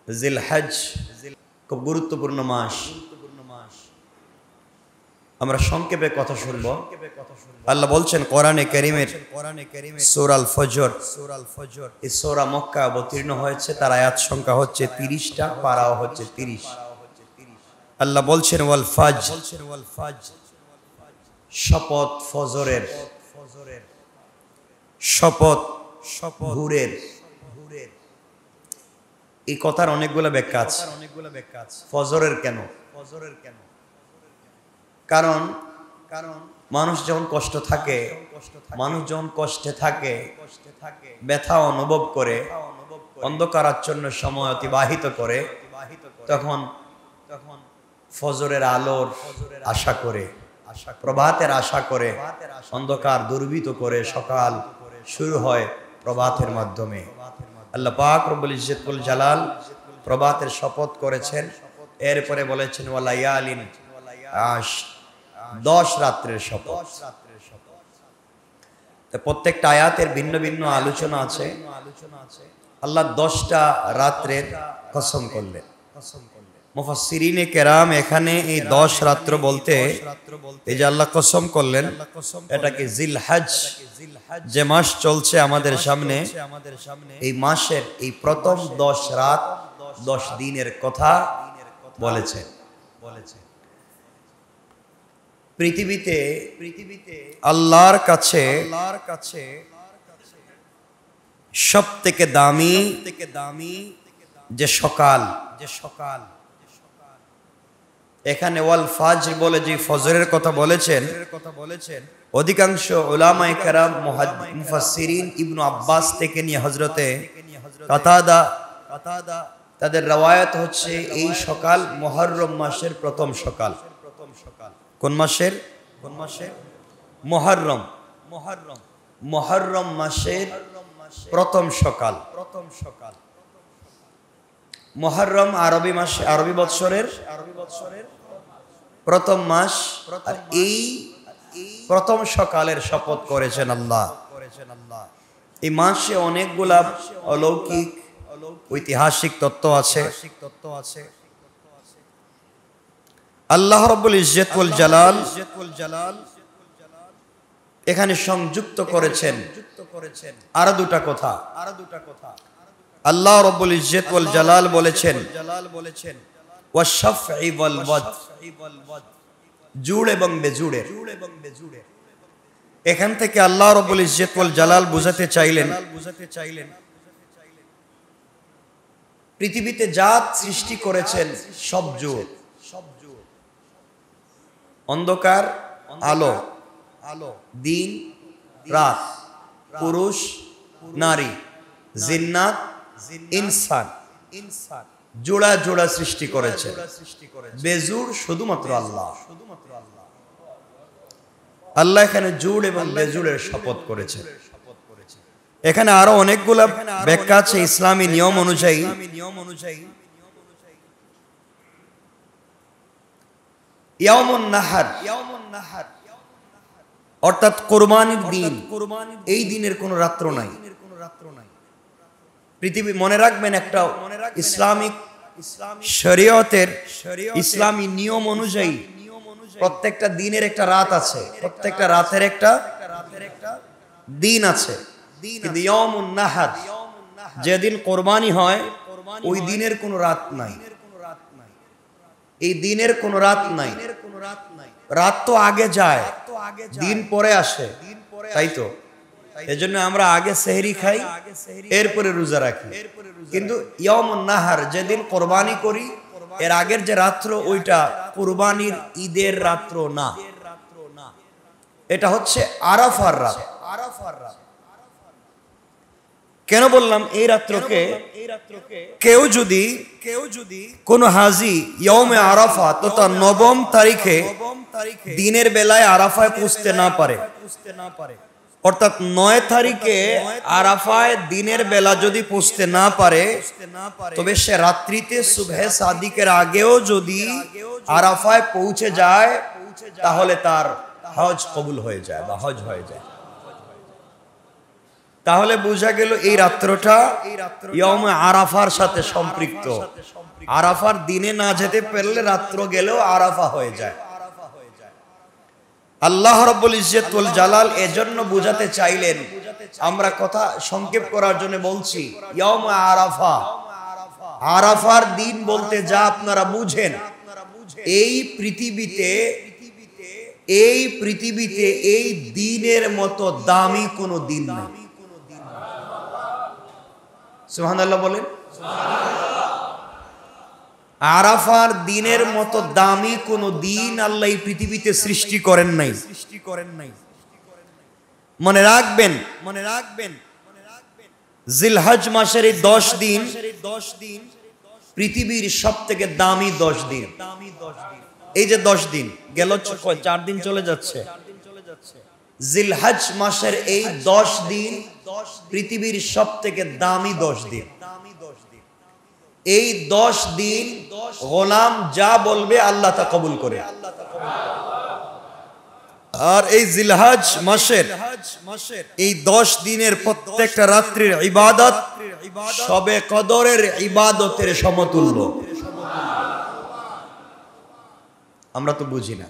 জিলহজ খুব গুরুত্বপূর্ণ মাস। আমরা সংক্ষেপে কথা শুনব। আল্লাহ বলছেন কোরআনে কারীমের সূরা আল ফজর, এই সূরা মক্কা অবতীর্ণ হয়েছে, তার আয়াত সংখ্যা হচ্ছে 30টা, পারাও হচ্ছে 30। আল্লাহ বলছেন ওয়াল ফাজর, শপথ ফজরের, শপথ ভোরের। এই কথার অনেকগুলো ব্যাখ্যা আছে। ফজরের কেন? কারণ মানুষ যখন কষ্ট থাকে, মানুষ যখন কষ্টে থাকে, ব্যথা অনুভব করে, অন্ধকারাচ্ছন্ন সময় অতিবাহিত করে, তখন ফজরের আলোর আশা করে, প্রভাতের আশা করে, অন্ধকার দুর্বৃত করে সকাল শুরু হয় প্রভাতের মাধ্যমে। আল্লাহ পাক রব্বুল ইজ্জতুল জালাল প্রভাতের শপথ করেছেন, এরপরে বলেছেন ওয়ালায়ালিন আশ, 10 রাত্রের শপথ। প্রত্যেকটা আয়াতের ভিন্ন ভিন্ন আলোচনা আছে। আল্লাহ 10টা রাত্রের কসম করলেন। মুফাসসিরিনে কেরাম এখানে এই 10 রাত্র বলতে এই যে আল্লাহ কসম করলেন, এটাকে জিলহজ, যে মাস চলছে আমাদের সামনে, এই মাসের এই প্রথম 10 রাত 10 দিনের কথা বলেছে। পৃথিবীতে আল্লাহর কাছে সব থেকে দামি যে সকাল, এখানে ওয়াল ফাজর বলে যে ফজরের কথা বলেছেন, অধিকাংশ উলামায়ে কেরাম মুফাসসিরিন ইবনে আব্বাস থেকে নিয়ে হযরতে কাতাদা, তাদের রওয়ায়াত হচ্ছে এই সকাল মুহররম মাসের প্রথম সকাল। কোন মাসের? মুহররম মাসের প্রথম সকাল। মুহররম আরবি মাস, আরবি বৎসরের প্রথম মাস। আর এই প্রথম সকালের শপথ করেছেন আল্লাহ। এই মাসে অনেকগুলা অলৌকিক ঐতিহাসিক তত্ত্ব আছে। আল্লাহ রাব্বুল ইজ্জত ওয়াল জালাল এখানে সংযুক্ত করেছেন আরো দুটা কথা। আল্লাহ রাব্বুল ইজ্জত ওয়াল জালাল বলেছেন ওয়াশ-শাফঈ ওয়াল ওয়াতর, জুড় এবং বেজুড়ের। এখান থেকে আল্লাহ রাব্বুল ইজ্জত ওয়াল জালাল বুঝাতে চাইলেন পৃথিবীতে জাত সৃষ্টি করেছেন সব জুড়, অন্ধকার আলো, দিন রাত, পুরুষ নারী, জিন্নাত ইনসান, জোড়া জোড়া সৃষ্টি করেছেন। বেজুড় শুধুমাত্র আল্লাহ। আল্লাহ এখানে জুড় এবং বেজুড়ের শপথ করেছেন। এখানে আরো অনেকগুলা ব্যাখ্যা আছে ইসলামী নিয়ম অনুযায়ী। ইয়াউমুন নাহার অর্থাৎ কোরবানির দিন, এই দিনের কোনো রাত্র নাই। পৃথিবী মনে রাখবেন, একটা ইসলামিক শরীয়তের ইসলামী নিয়ম অনুযায়ী প্রত্যেকটা দিনের একটা রাত আছে, প্রত্যেকটা রাতের একটা দিন আছে। কিন্তু ইয়াউমুন নাহার, যেদিন কোরবানি হয়, ওই দিনের কোনো রাত নাই। এই দিনের কোনো রাত নাই। রাত তো আগে যায়, দিন পরে আসে, তাই তো? এজন্য আমরা আগে সেহরি খাই, এরপরে রোজা রাখি। কিন্তু ইয়াউমুন নাহার, যেদিন কোরবানি করি, এর আগের যে রাত্র, ওইটা কুরবানির ঈদের রাত্র না, এটা হচ্ছে আরাফার রাত। কেন বললাম এই রাত্রকে? কেউ যদি কোন হাজি ইয়াউমে আরাফা তথা 9ম তারিখে দিনের বেলায় আরাফায় পৌঁছতে না পারে, অর্থাৎ 9 তারিখে আরাফায় দিনের বেলা যদি পৌঁছতে না পারে, তবে সে রাত্রিতে সুবহে সাদিকের আগেও যদি আরাফায় পৌঁছে যায়, তাহলে তার হজ কবুল হয়ে যায় বা হজ হয়ে যায়। তাহলে বোঝা গেল এই রাত্রটা ইয়মে আরাফার সাথে সম্পৃক্ত। আরাফার দিনে না যেতে পারলে রাত্র গেলেও আরাফা হয়ে যায়। আল্লাহ রাব্বুল ইজ্জত ওয়াল জালাল এজন্য বুঝাতে চাইলেন, আমরা কথা সংক্ষেপ করার জন্য বলছি, ইয়মে আরাফা, আরাফার দিন বলতে যা আপনারা বুঝেন, এই পৃথিবীতে এই দিনের মতো দামি কোনো দিন নেই। সুবহানাল্লাহ বলেন। আরাফার দিনের মতো দামি কোন দিন আল্লাহ এই পৃথিবীতে সৃষ্টি করেন নাই। মনে রাখবেন জিলহজ মাসের এই 10 দিন পৃথিবীর সবথেকে দামি 10 দিন। এই যে 10 দিন গেল, 4 দিন চলে যাচ্ছে। জিলহজ মাসের এই 10 দিন পৃথিবীর সবথেকে দামি 10 দিন। এই 10 দিন গোলাম যা বলবে আল্লাহ তা কবুল করে। আর এই জিলহজ মাসের এই 10 দিনের প্রত্যেকটা রাত্রির ইবাদত সবে কদরের ইবাদতের সমতুল্য। আমরা তো বুঝি না।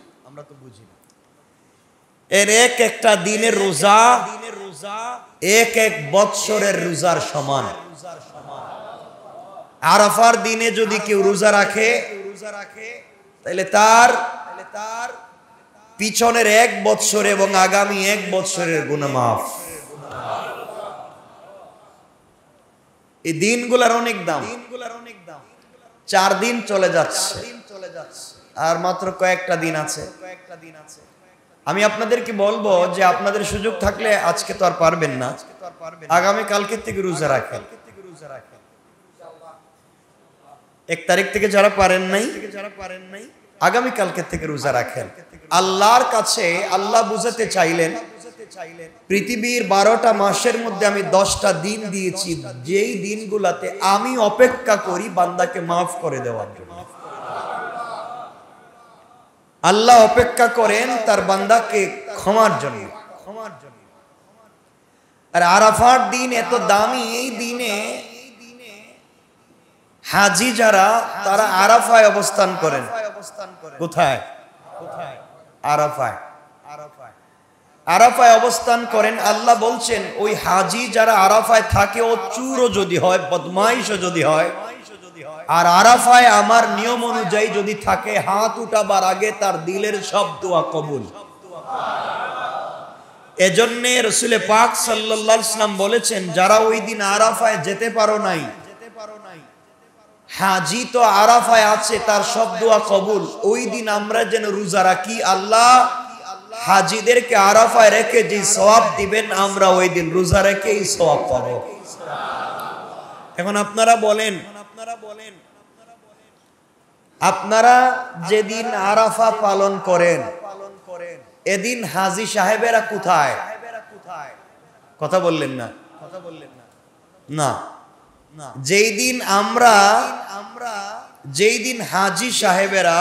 এর একটা দিনের রোজা এক বৎসরের রোজার সমান। আরাফার দিনে যদি কেউ রোজা রাখে তাহলে তার পিছনের 1 বৎসর এবং আগামী 1 বৎসরের গুনাহ মাফ। এই দিনগুলোর অনেক দাম। 4 দিন চলে যাচ্ছে, আর মাত্র কয়েকটা দিন আছে। আমি আপনাদেরকে বলবো যে আপনাদের সুযোগ থাকলে আজকে তো আর পারবেন না, আগামী কালকে থেকে রোজা রাখেন। 1 তারিখ থেকে যারা পারেন নাই আগামী কালকে থেকে রোজা রাখেন। আল্লাহর কাছে আল্লাহ বুঝাতে চাইলেন, পৃথিবীর 12টা মাসের মধ্যে আমি 10টা দিন দিয়েছি, যেই দিনগুলাতে আমি অপেক্ষা করি বান্দাকে মাফ করে দেওয়ার জন্য। আল্লাহ অপেক্ষা করেন তার বান্দাকে ক্ষমার জন্য। আর আরাফার দিন এত দামি, এই দিনে হাজি যারা তারা আরাফায় অবস্থান করেন। কোথায়? আরাফায় অবস্থান করেন। আল্লাহ বলছেন ওই হাজি যারা আরাফায় থাকে, ও চুরও যদি হয়, বদমাইশও যদি হয়, আর আরাফায় আমার নিয়ম অনুযায়ী যদি থাকে, হাত উঠাবার আগে তার দিলের সব দোয়া কবুল। এজন্য রাসূল পাক সাল্লাল্লাহু আলাইহি ওয়াসাল্লাম বলেছেন, যারা ওই দিন আরাফায় যেতে পারো নাই, হাজি তো আরাফায় আছে, তার সব দোয়া কবুল। ওই দিন আমরা যেন রোজা রাখি, আল্লাহ হাজিদেরকে আরাফায় রেখে যে সওয়াব দিবেন, আমরা ওই দিন রোজা রেখে এই সওয়াব পাবো। এখন আপনারা বলেন, আপনারা যেদিন আরাফা পালন করেন, এদিন হাজি সাহেবেরা কোথায়? কথা বললেন না? না, যেই দিন হাজি সাহেবেরা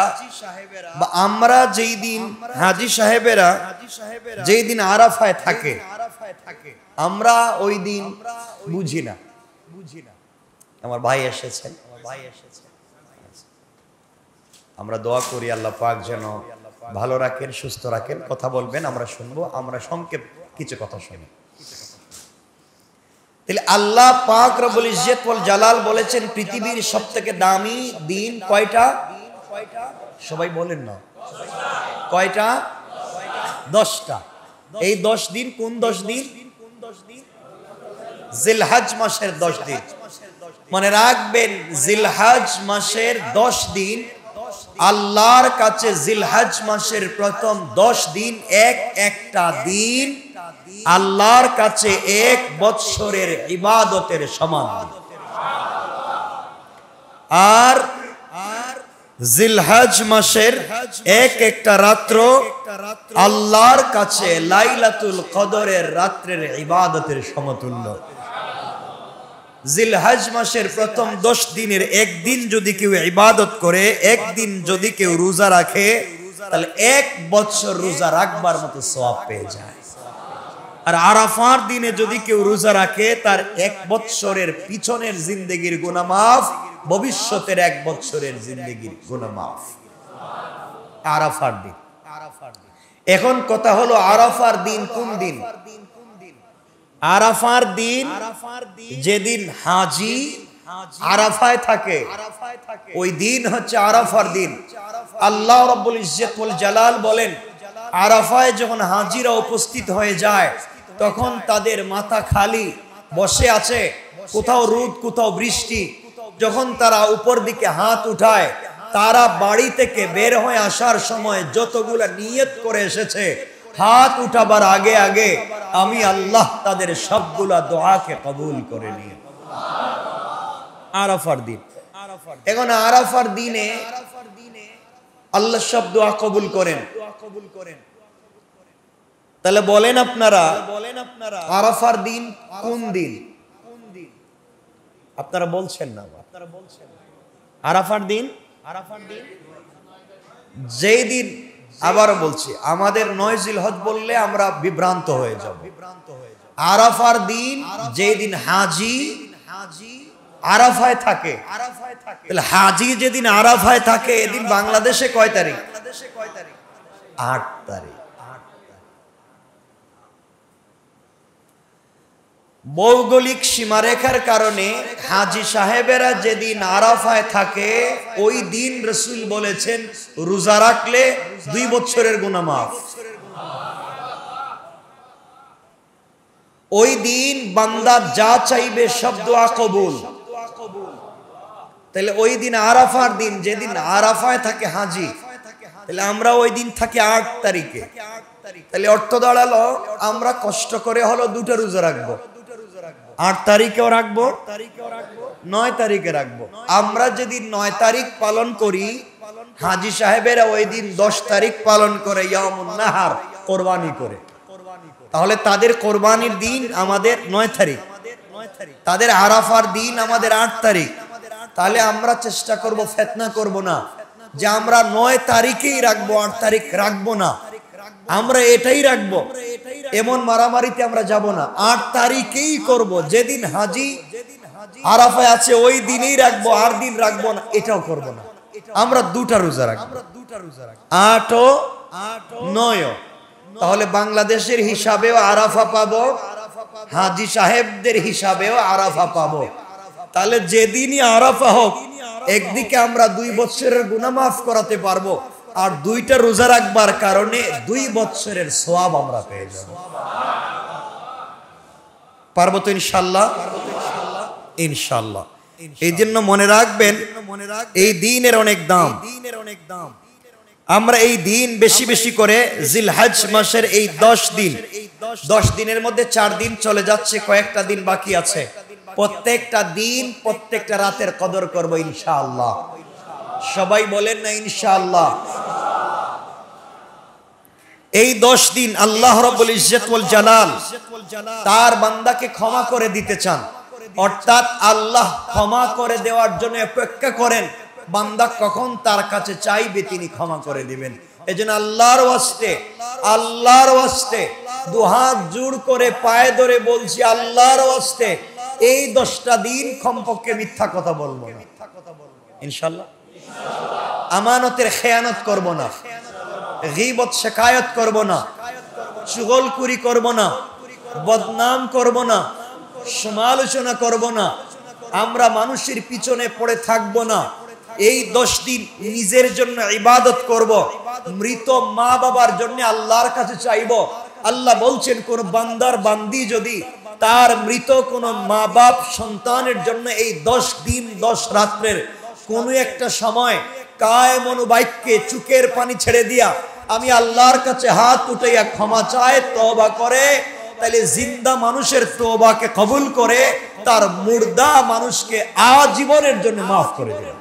বা আমরা যেই দিন হাজি সাহেবেরা যেই দিন আরাফায় থাকে, আমরা ওই দিন বুঝি না। আমার ভাই এসেছেন, আমরা দোয়া করি আল্লাহ পাক যেন ভালো রাখেন, সুস্থ রাখেন। কথা বলবেন, আমরা শুনবো। আমরা সংক্ষেপ কিছু কথা শুনি। তাহলে আল্লাহ পাক রব্বুল ইজ্জত ওয়াল জালাল বলেছেন পৃথিবীর সবথেকে দামি দিন কয়টা? সবাই বলেন না, কয়টা? 10টা। এই 10 দিন কোন 10 দিন? জিলহজ মাসের 10 দিন। মনে রাখবেন, জিলহজ মাসের 10 দিন আল্লাহর কাছে জিলহজ মাসের প্রথম 10 দিন একটা দিন আল্লাহর কাছে 1 বৎসরের ইবাদতের সমান। আর জিলহজ মাসের একটা রাত্র আল্লাহর কাছে লাইলাতুল কদরের রাত্রের ইবাদতের সমতুল্য। জিলহজ মাসের প্রথম 10 দিনের একদিন যদি কেউ ইবাদত করে, একদিন যদি কেউ রোজা রাখে, তাহলে 1 বছর রোজা রাখবার মতো সওয়াব পেয়ে যায়। আর আরাফার দিনে যদি কেউ রোজা রাখে তার 1 বছরের পিছনের জিন্দেগির গুনাহ মাফ, ভবিষ্যতের 1 বছরের জিন্দেগির গুনাহ মাফ। আরাফার দিন। এখন কথা হলো আরাফার দিন কোন দিন? আরাফার দিন যেদিন হাজি আরাফায় থাকে ওই দিন হচ্ছে আরাফার দিন। আল্লাহ রাব্বুল ইজ্জত ওয়াল জালাল বলেন, আরাফায় যখন হাজিরা উপস্থিত হয়ে যায় তখন তাদের মাথা খালি বসে আছে, কোথাও রোদ কোথাও বৃষ্টি। যখন তারা উপর দিকে হাত উঠায়, তারা বাড়ি থেকে বের হয়ে আসার সময় যতগুলা নিয়ত করে এসেছে, হাত উঠাবার আগে আগে আমি আল্লাহ তাদের সবগুলা দোয়াকে কবুল করে নিই। আরাফার দিন। এখন আরাফার দিনে আল্লাহ সব দোয়া কবুল করেন। তাহলে বলেন আপনারা আরাফার দিন কোন দিন? আপনারা বলছেন না। আরাফার দিন যেই দিন, আবারও বলছি, আমাদের 9 জিলহজ বললে আমরা বিভ্রান্ত হয়ে যাব। আরাফার দিন যেই দিন হাজি আরাফায় থাকে, তাহলে হাজি যেদিন আরাফায় থাকে এদিন বাংলাদেশে কয় তারিখ? 8 তারিখ। ভৌগোলিক সীমারেখার কারণে হাজি সাহেবেরা যেদিন আরাফায় থাকে ওই দিন রাসূল বলেছেন রোজা রাখলে 2 বছরের গুনাহ মাফ। ওই দিন বান্দা যা চাইবে সব দোয়া কবুল। তাহলে ওই দিন আরাফার দিন যেদিন আরাফায় থাকে হাজি, তাহলে আমরা ওই দিন থাকি 8 তারিখে। তাহলে অর্থ দাঁড়ালো আমরা কষ্ট করে হলো 2টা রোজা রাখবো। 8 তারিখেও রাখবো, 9 তারিখে রাখবো। আমরা যেদিন 9 তারিখ পালন করি, হাজি সাহেবেরা ওই দিন 10 তারিখ পালন করে ইয়ামুন নাহার, কোরবানি করে। তাহলে তাদের কোরবানির দিন আমাদের 9 তারিখ, তাদের আরাফার দিন আমাদের 8 তারিখ। তাহলে আমরা চেষ্টা করব, ফিতনা করব না যে আমরা 9 তারিখেই রাখবো, 8 তারিখ রাখবো না, আমরা এটাই রাখবো। এমন মারামারিতে আমরা যাব না, 8 তারিখেই করব। যেদিন হাজি আরাফায় আছে ওই দিনই রাখবো, আর দিন রাখবো না, এটাও করব না। আমরা 2টা রোজা রাখবো, 8 ও 9। তাহলে বাংলাদেশের হিসাবেও আরাফা পাবো, হাজি সাহেবদের হিসাবেও আরাফা পাবো। তাহলে যেদিনই আরাফা হোক, একদিকে আমরা 2 বছরের গুনাহ মাফ করাতে পারবো, আর 2টা রোজা রাখবার কারণে 2 বছরের সওয়াব আমরা পেয়ে যাব। পারবো তো ইনশাআল্লাহ? ইনশাআল্লাহ। এই জন্য মনে রাখবেন এই দিনের অনেক দাম। আমরা এই দিন বেশি বেশি করে জিলহজ মাসের এই 10 দিনের মধ্যে 4 দিন চলে যাচ্ছে, কয়েকটা দিন বাকি আছে। প্রত্যেকটা দিন প্রত্যেকটা রাতের কদর করব ইনশাআল্লাহ। সবাই বলেন না ইনশাআল্লাহ। এই 10 দিন আল্লাহ রাব্বুল ইজ্জত ওয়াল জালাল তার বান্দাকে ক্ষমা করে দিতে চান, অর্থাৎ আল্লাহ ক্ষমা করে দেওয়ার জন্য অপেক্ষা করেন বান্দা কখন তার কাছে চাইবে তিনি ক্ষমা করে দিবেন। এজন্য আল্লাহর ওয়াস্তে দুহাত জোড় করে পায়ে ধরে বলছি, আল্লাহর ওয়াস্তে এই 10টা দিন কমপক্ষে মিথ্যা কথা বলবো না ইনশাআল্লাহ। আমানতের খেয়ানত করব না, গীবত শিকায়ত করব না, চুগলখুরি করব না, বদনাম করব না, সমালোচনা করব না, আমরা মানুষের পিছনে পড়ে থাকব না। এই 10 দিন নিজের জন্য ইবাদত করব, মৃত মা বাবার জন্য আল্লাহর কাছে চাইব। আল্লাহ বলছেন কোন বান্দার বান্দি যদি তার মৃত কোন মা বাপ সন্তানের জন্য এই 10 দিন 10 রাত্রের কোন একটা সময় কায়মন বাক্যে চুকের পানি ছেড়ে দিয়া আমি আল্লাহর কাছে হাত উঠাইয়া ক্ষমা চায়, তওবা করে, তাহলে জিন্দা মানুষের তওবাকে কবুল করে তার মুর্দা মানুষকে আজীবনের জন্য মাফ করে দেন।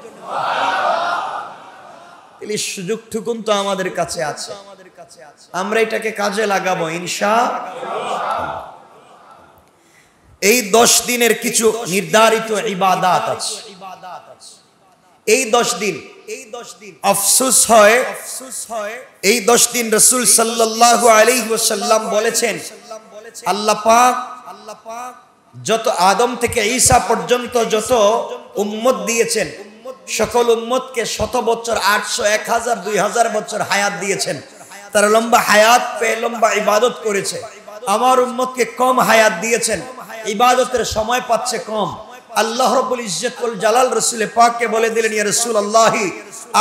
এই সুযোগটুকুন তো আমাদের কাছে আছে, আমরা এটাকে কাজে লাগাবো ইনশাআল্লাহ। এই 10 দিনের কিছু নির্ধারিত ইবাদত আছে। এই 10 দিন আফসোস হয়, এই 10 দিন রাসূল সাল্লাল্লাহু আলাইহি ওয়াসাল্লাম বলেছেন আল্লাহ পাক যত আদম থেকে ঈসা পর্যন্ত যত উম্মত দিয়েছেন, সকল উম্মতকে 100 বছর, 800, 1000, 2000 বছর হায়াত দিয়েছেন। তারা লম্বা হায়াত পেয়ে লম্বা ইবাদত করেছে। আমার উম্মতকে কম হায়াত দিয়েছেন, ইবাদতের সময় পাচ্ছে কম। আল্লাহ রাব্বুল ইজ্জত ওয়াল জালাল রাসূল পাককে বলে দিলেন, ইয়া রাসূলুল্লাহি,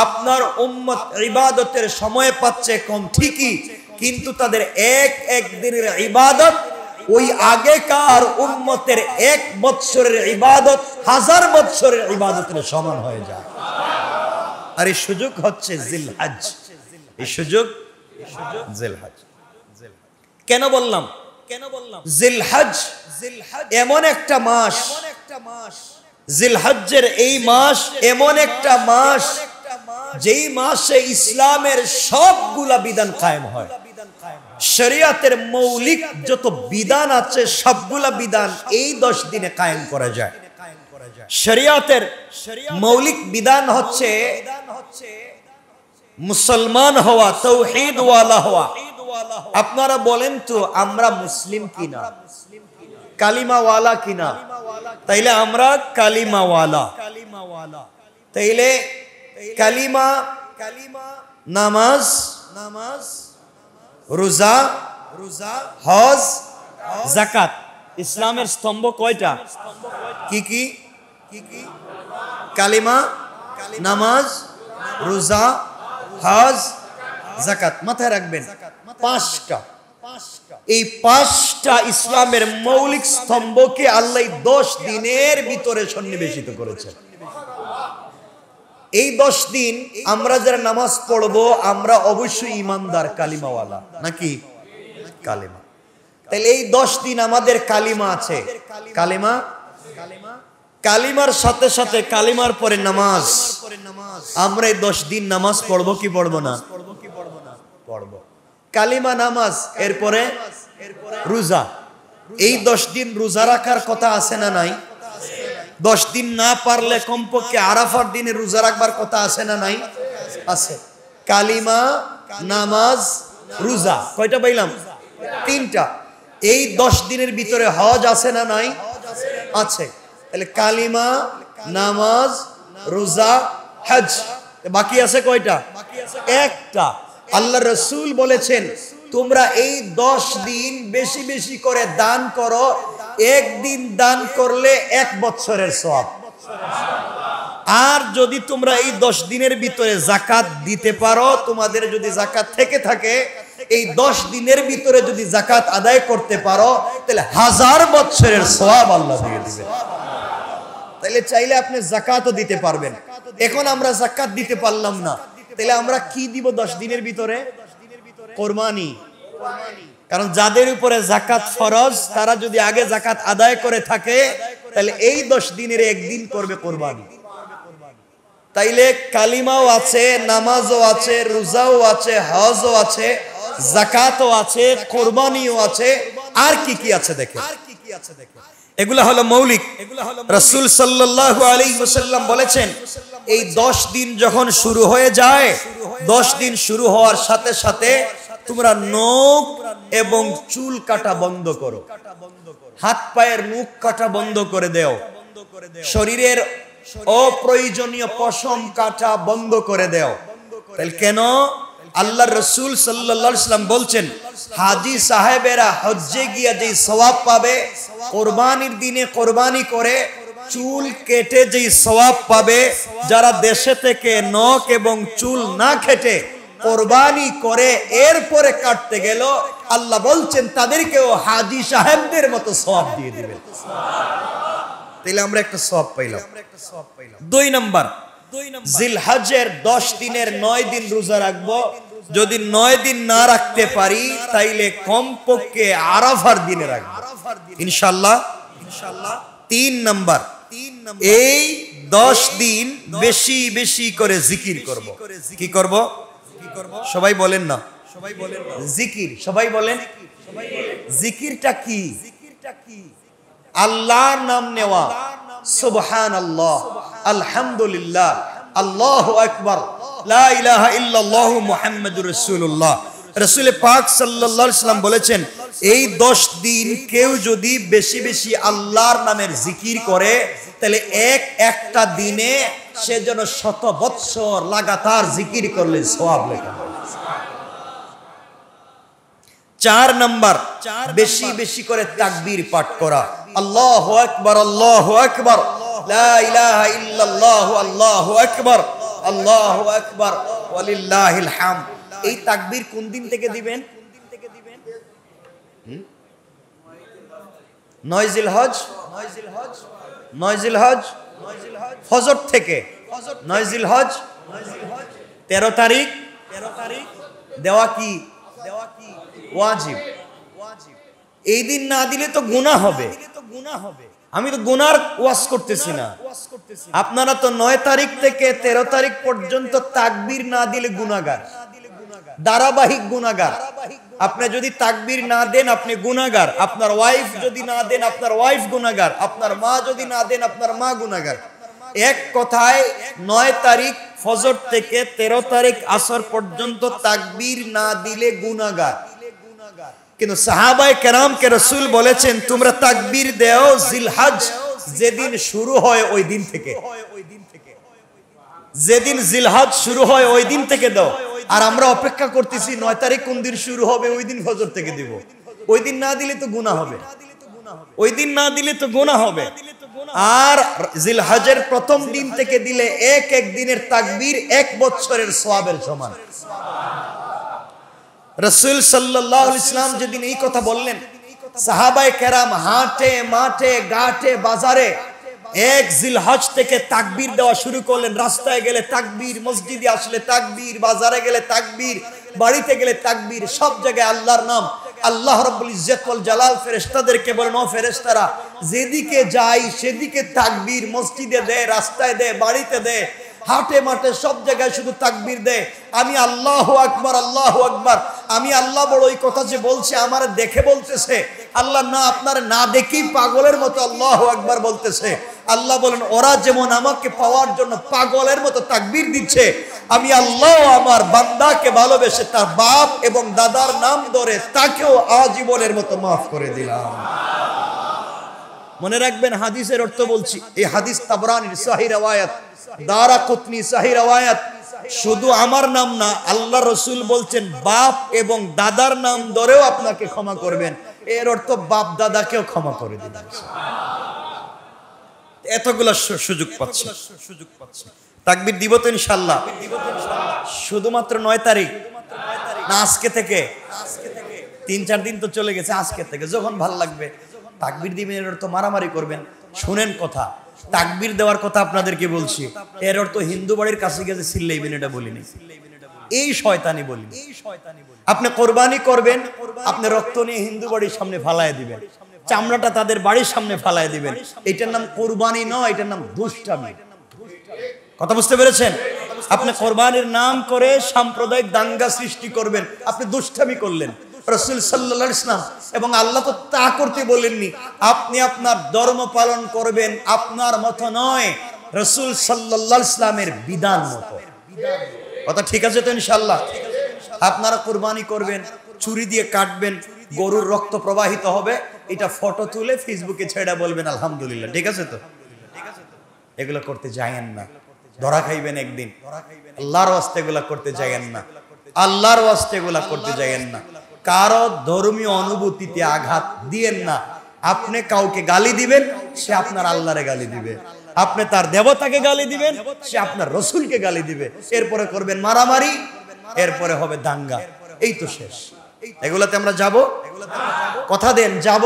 আপনার উম্মত ইবাদতের সময় পাচ্ছে কম ঠিকই, কিন্তু তাদের এক দিনের ইবাদত ওই আগেকার উম্মতের 1 বছরের ইবাদত 1000 বছরের ইবাদতের সমান হয়ে যায়। আর এই সুযোগ হচ্ছে জিলহজ। এই সুযোগ জিলহজ। কেন বললাম জিলহজ? এমন একটা মাস, জিলহজ্জের এই মাস এমন একটা মাস যেই মাসে ইসলামের সবগুলা বিধান কায়েম হয়। শরিয়তের মৌলিক যত বিধান আছে সবগুলা বিধান এই 10 দিনে কায়েম করা যায়। শরিয়তের মৌলিক বিধান হচ্ছে মুসলমান হওয়া, তাওহীদ ওয়ালা হওয়া। আপনারা বলেন তো আমরা মুসলিম কিনা, কালিমা ওয়ালা কিনা? তাইলে আমরা কালিমা ওয়ালা। তাইলে কালিমা, নামাজ, রোজা, হজ, যাকাত, ইসলামের স্তম্ভ কয়টা? কি কি? কালিমা, নামাজ, রোজা, হজ, যাকাত। মাথায় রাখবেন 5টা। এই 5টা ইসলামের মৌলিক স্তম্ভকে আল্লাহ 10 দিনের ভিতরে সন্নিবেশিত করেছেন। এই 10 দিন আমরা যারা নামাজ পড়বো আমরা অবশ্যই ইমানদার, কালিমাওয়ালা, নাকি? কালিমা। তাহলে এই 10 দিন আমাদের কালিমা আছে। কালিমা, কালিমার সাথে সাথে কালিমার পরে নামাজ। আমরা এই 10 দিন নামাজ পড়বো কি পড়বো না? পড়বো। কালিমা, নামাজ, এরপরে রোজা। এই 10 দিন রোজা রাখার কথা আছে না নাই? 10 দিন না পারলে কমপক্ষে আরাফার দিনে রোজা রাখবার কথা আছে না নাই? আছে। কালিমা, নামাজ, রোজা, কয়টা পাইলাম? 3টা। এই 10 দিনের ভিতরে হজ আছে না নাই? আছে। তাহলে কালিমা, নামাজ, রোজা, হজ, বাকি আছে কয়টা? একটা। আল্লাহ রাসূল বলেছেন তোমরা এই 10 দিন বেশি বেশি করে দান করো। 1 দিন দান করলে 1 বছরের সওয়াব। আর যদি তোমরা এই 10 দিনের ভিতরে যাকাত দিতে পারো, তোমাদের যদি যাকাত থেকে থাকে, এই 10 দিনের ভিতরে যদি যাকাত আদায় করতে পারো, তাহলে 1000 বছরের সওয়াব আল্লাহ দিয়ে দিবেন। তাহলে চাইলে আপনি যাকাতও দিতে পারবেন। এখন আমরা যাকাত দিতে পারলাম না, তাহলে আমরা কি দিব 10 দিনের ভিতরে? কোরবানি। কারণ যাদের উপরে যাকাত ফরজ তারা যদি আগে যাকাত আদায় করে থাকে, তাহলে এই 10 দিনের একদিন করবে কোরবানি। তাইলে কালিমাও আছে, নামাজও আছে, রোজাও আছে, হজও আছে, যাকাতও আছে, কোরবানিও আছে। আর কি কি আছে দেখেন। এগুলা হলো মৌলিক। রাসূল সাল্লাল্লাহু আলাইহি ওয়াসাল্লাম বলেছেন এই 10 দিন যখন শুরু হয়ে যায়, 10 দিন শুরু হওয়ার সাথে সাথে তোমরা নখ এবং চুল কাটা বন্ধ করো, হাত পায়ের নখ কাটা বন্ধ করে দাও, শরীরের অপ্রয়োজনীয় পশম কাটা বন্ধ করে দাও। তাহলে কেন? আল্লাহর রাসূল সাল্লাল্লাহু আলাইহি ওয়াসাল্লাম বলছেন হাজী সাহেবেরা হজ্জে গিয়া যেই সওয়াব পাবে, কোরবানির দিনে কোরবানি করে চুল কেটে যেই সওয়াব পাবে, যারা দেশে থেকে নখ এবং চুল না কেটে কোরবানি করে এরপরে কাটতে গেল, আল্লাহ বলছেন তাদেরকেও হাজী সাহেবদের মতো সওয়াব দিয়ে দিবেন। তাহলে আমরা একটা সওয়াব পাইলাম। 2 নাম্বার, জিলহজের 10 দিনের 9 দিন রোজা রাখবো। যদি 9 দিন না রাখতে পারি তাইলে কমপক্ষে আরাফার দিনে রাখবো ইনশাআল্লাহ। 3 নাম্বার, এই 10 দিন বেশি বেশি করে জিকির করব। কি করব? সবাই বলেন না, জিকির। সবাই বলেন জিকিরটা কি? আল্লাহর নাম নেওয়া, সুবহানাল্লাহ, আলহামদুলিল্লাহ, আল্লাহু আকবার, লা ইলাহা ইল্লাল্লাহু মুহাম্মাদুর রাসূলুল্লাহ, রাসূল পাক সাল্লাল্লাহু আলাইহি সাল্লাম বলেছেন, এই 10 দিন কেউ যদি বেশি বেশি আল্লাহর নামের জিকির করে, তাহলে একটা দিনে সে যেন 100 বৎসর লাগাতার জিকির করলে সওয়াব লেখা হয়। 4 নাম্বার, বেশি বেশি করে তাকবীর পাঠ করা। আল্লাহু আকবার, আল্লাহু আকবার, লা ইলাহা ইল্লাল্লাহু, আল্লাহু আকবার, আল্লাহু আকবার, ওয়ালিল্লাহিল হামদ। এই তাকবীর কোন দিন থেকে দিবেন? 9 জিলহজ, 9 জিলহজ ফজর থেকে, 9 জিলহজ 13 তারিখ দেওয়া কি ওয়াজিব। এই দিন না দিলে তো গুনাহ হবে। আমি তো গুনার ওয়াজ করতেছি না, আপনারা তো 9 তারিখ থেকে 13 তারিখ পর্যন্ত তাকবীর না দিলে গুনাহগার, ধারাবাহিক গুনাহগার। আপনি যদি তাকবীর না দেন আপনি গুনাহগার, আপনার ওয়াইফ যদি না দেন আপনার ওয়াইফ গুনাহগার, আপনার মা যদি না দেন আপনার মা গুনাহগার। এক কথায় 9 তারিখ ফজর থেকে 13 তারিখ আসর পর্যন্ত তাকবীর না দিলে গুনাহগার। কিন্তু সাহাবায়ে কেরামকে রাসূল বলেছেন, তোমরা তাকবীর দাও জিলহজ যেদিন শুরু হয় ওই দিন থেকে, যেদিন জিলহজ শুরু হয় ওই দিন থেকে দাও। আর আমরা অপেক্ষা করতেছি 9 তারিখ কোন দিন শুরু হবে ওই দিন ফজর থেকে দিব। ওই দিন না দিলে তো গুনাহ হবে, ওই দিন না দিলে তো গুনাহ হবে। আর জিলহজের প্রথম দিন থেকে দিলে এক এক দিনের তাকবীর 1 বছরের সওয়াবের সমান। রাসূল সাল্লাল্লাহু আলাইহি ওয়াসাল্লাম যেদিন এই কথা বললেন, সাহাবায়ে কেরাম হাটে মাঠে ঘাটে বাজারে 1 জিলহজ থেকে তাকবীর দেওয়া শুরু করলেন। রাস্তায় গেলে তাকবীর, মসজিদে আসলে তাকবীর, বাজারে গেলে তাকবীর, বাড়িতে গেলে তাকবীর, সব জায়গায় আল্লাহর নাম। আল্লাহ রাব্বুল ইজ্জত ওয়াল জালাল ফেরেশতাদেরকে বলেন, ও ফেরেশতারা যেদিকে যাই সেদিকে তাকবীর, মসজিদে দে, রাস্তায় দে, বাড়িতে দে, হাটে মাঠে সব জায়গায় শুধু তাকবীর দে। আমি আল্লাহু আকবার, আল্লাহু আকবার। আমি আল্লাহ বড় এই কথা যে বলছে আমার দেখে বলতেছে, আল্লাহ না আপনার না দেখেই পাগলের মতো আল্লাহু আকবার বলতেছে। আল্লাহ বলেন, ওরা যেমন আমাকে পাওয়ার জন্য পাগলের মতো তাকবীর দিচ্ছে, আমি আল্লাহ আমার বান্দাকে ভালোবেসে তার বাপ এবং দাদার নাম ধরে তাকেও আজীবনের মতো মাফ করে দিলাম। মনে রাখবেন হাদিসের অর্থ বলছি, এই হাদিস তাবরানীর সহিহ riwayat, দারাকুতনি সহিহ riwayat। শুধু আমার নাম না, আল্লাহ রাসূল বলছেন বাপ এবং দাদার নাম ধরেও আপনাকে ক্ষমা করবেন। এর অর্থ বাপ দাদাকেও ক্ষমা করে দিবেন। এতগুলো সুযোগ পাচ্ছে। তাকবীর দিব তো ইনশাআল্লাহ? শুধুমাত্র 9 তারিখ না আজকে থেকে? 3-4 দিন তো চলে গেছে। আজকে থেকে যখন ভাল লাগবে তাকবীর দিবেন। এর অর্থ মারামারি করবেন? শুনেন কথা, তাকবীর দেওয়ার কথা আপনাদেরকে বলছি। এর অর্থ হিন্দু বাড়ির কাছে গেছে চিল্লাইবেন এটা বলিনি, এই শয়তানি বলিনি। আপনি কোরবানি করবেন, আপনি রক্ত নিয়ে হিন্দু বাড়ির সামনে ফালায় দিবেন, চামড়াটা তাদের বাড়ির সামনে ফালায় দিবেন। এটার নাম কোরবানি নয়, এটার নাম দুষ্টামি। কথা বুঝতে পেরেছেন? আপনি কোরবানির নাম করে সাম্প্রদায়িক দাঙ্গা সৃষ্টি করবেন, আপনি দুষ্টামি করলেন। রাসূল সাল্লাল্লাহু আলাইহি ওয়াসাল্লাম এবং আল্লাহ তো তা করতে বলেননি। আপনি আপনার ধর্ম পালন করবেন আপনার মতো নয়, রাসূল সাল্লাল্লাহু আলাইহি ওয়াসাল্লামের বিধান মতো। কথা ঠিক আছে তো ইনশাআল্লাহ? আপনারা কুরবানি করবেন, ছুরি দিয়ে কাটবেন, গরুর রক্ত প্রবাহিত হবে, এটা ফটো তুলে ফেসবুকে ছেড়ে বলবেন আলহামদুলিল্লাহ। ঠিক আছে তো? এগুলো করতে যায়েন না, ধরা খাইবেন একদিন। আল্লাহর ওয়াস্তে এগুলা করতে যায়েন না, আল্লাহর ওয়াস্তে এগুলা করতে যায়েন না। কারো ধর্মীয় অনুভূতিতে আঘাত দিয়েন না। আপনি কাউকে গালি দিবেন, সে আপনার আল্লাহরে গালি দিবে। আপনি তার দেবতাকে গালি দিবেন, সে আপনার রসুলকে গালি দিবে। এরপরে করবেন মারামারি, এরপরে হবে দাঙ্গা। এই তো শেষ। এগুলাতে আমরা যাব, কথা দেন যাব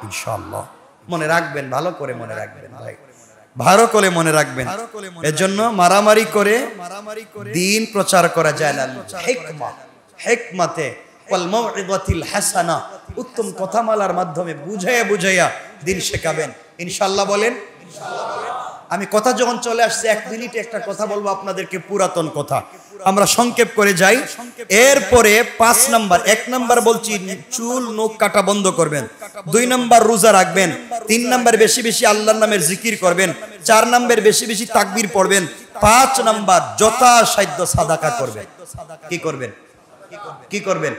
ইনশাআল্লাহ। মনে রাখবেন, ভালো করে মনে রাখবেন ভাই, ভালো করে মনে রাখবেন। এজন্য মারামারি করে দ্বীন প্রচার করা যায় না। হিকমা, হিকমতে ওয়াল মাউইযাতিল হাসানা, উত্তম কথামালার মাধ্যমে বুঝাইয়া বুঝাইয়া দ্বীন শেখাবেন ইনশাআল্লাহ। বলেন আমি কথা যখন চলে আসছে 1 মিনিটে একটা কথা বলবো আপনাদেরকে, পুরাতন কথা, আমরা সংক্ষেপ করে যাই। এরপরে 5 নাম্বার, 1 নাম্বার বলছি চুল নখ কাটা বন্ধ করবেন, 2 নাম্বার রোজা রাখবেন, 3 নাম্বার বেশি বেশি আল্লাহর নামের জিকির করবেন, 4 নাম্বার বেশি বেশি তাকবীর পড়বেন, 5 নাম্বার যথাসাধ্য সাদাকা করবেন। কি করবেন? কি করবেন?